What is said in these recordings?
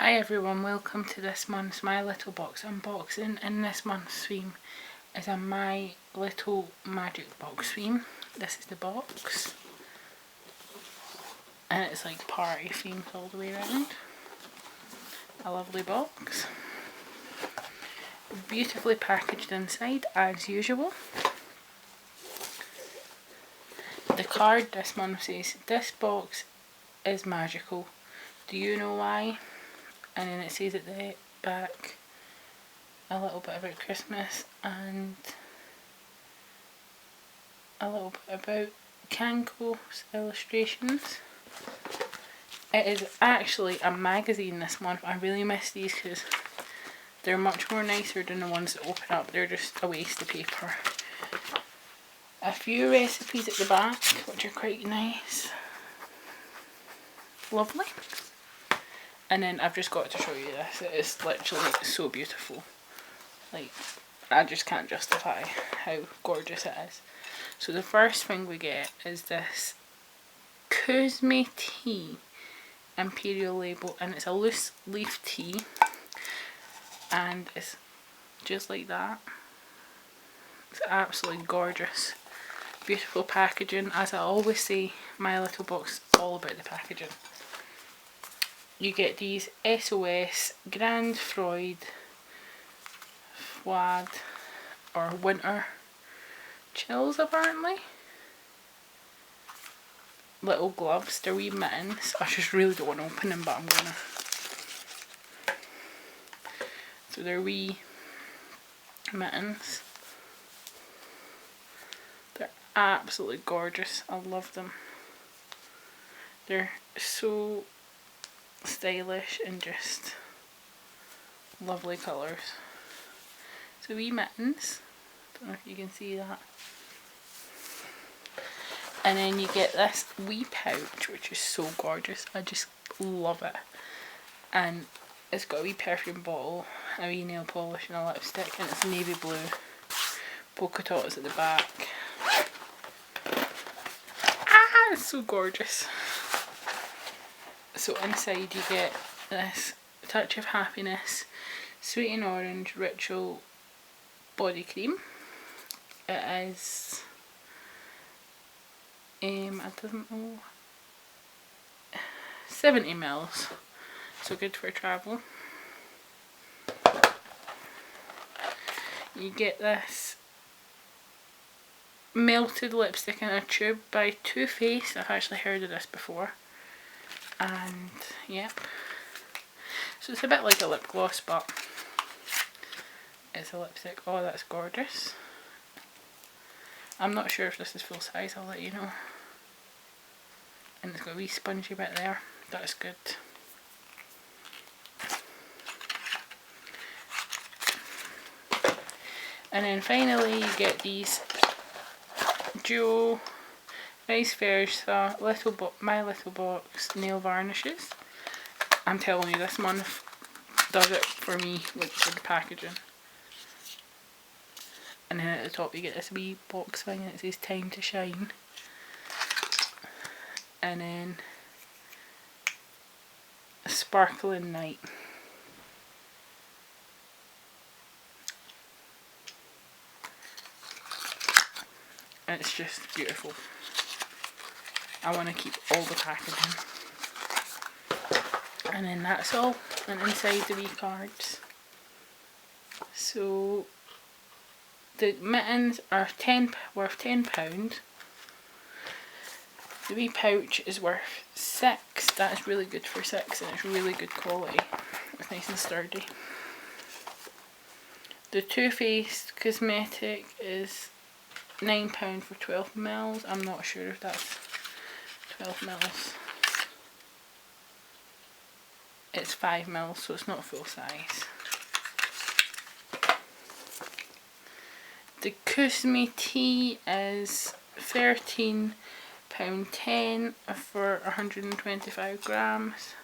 Hi everyone, welcome to this month's My Little Box unboxing, and this month's theme is a My Little Magic Box theme. This is the box, and it's like party themed all the way around. A lovely box, beautifully packaged inside as usual. The card this month says, "This box is magical. Do you know why?" And then it says at the back a little bit about Christmas and a little bit about Kanko's illustrations. It is actually a magazine this month. I really miss these because they're much more nicer than the ones that open up. They're just a waste of paper. A few recipes at the back, which are quite nice. Lovely. And then I've just got to show you this. It is literally so beautiful. Like, I just can't justify how gorgeous it is. So the first thing we get is this Kusme tea imperial label, and it's a loose leaf tea, and it's just like that. It's absolutely gorgeous. Beautiful packaging. As I always say, My Little Box is all about the packaging. You get these SOS Grand Freud Fwad or Winter Chills apparently. Little gloves, they're wee mittens. I just really don't want to open them, but I'm gonna. So they're wee mittens. They're absolutely gorgeous. I love them. They're so stylish and just lovely colours. So wee mittens. Don't know if you can see that. And then you get this wee pouch, which is so gorgeous. I just love it. And it's got a wee perfume bottle, a wee nail polish and a lipstick, and it's navy blue. Polka dots at the back. Ah, it's so gorgeous. So inside you get this Touch of Happiness Sweet and Orange Ritual Body Cream. It is I don't know, 70 mils, so good for travel. You get this melted lipstick in a tube by Too Faced. I've actually heard of this before, and yep, so it's a bit like a lip gloss, but it's a lipstick. Oh, that's gorgeous. I'm not sure if this is full size, I'll let you know. And it's got a wee spongy bit there, that's good. And then finally you get these duo Vice Versa My Little Box nail varnishes. I'm telling you, this month does it for me, like for the packaging. And then at the top you get this wee box thing and it says Time to Shine. And then a Sparkling Night. And it's just beautiful. I want to keep all the packaging. And then that's all. And inside the wee cards. So the mittens are worth £10. The wee pouch is worth £6. That is really good for £6, and it's really good quality. It's nice and sturdy. The Too Faced cosmetic is £9 for 12 mils. I'm not sure if that's 12 mils. It's 5 mils, so it's not full size. The Kusme tea is £13.10 for 125 grams.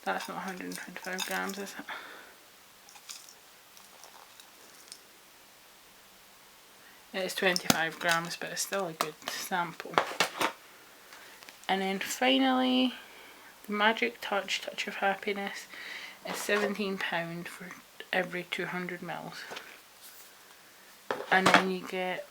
That's not 125 grams, is it? It's 25 grams, but it's still a good sample. And then finally, the Magic Touch of Happiness is £17 for every 200 mils. And then you get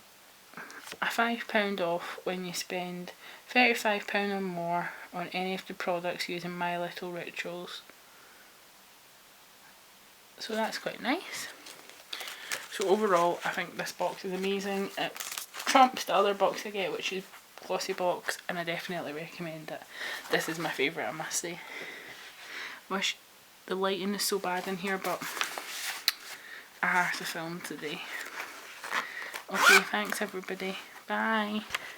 a £5 off when you spend £35 or more on any of the products using My Little Rituals. So that's quite nice. So overall, I think this box is amazing. It trumps the other box I get, which is Glossybox, and I definitely recommend it. This is my favourite, I must say. Wish the lighting is so bad in here, but I have to film today. Okay, thanks everybody. Bye.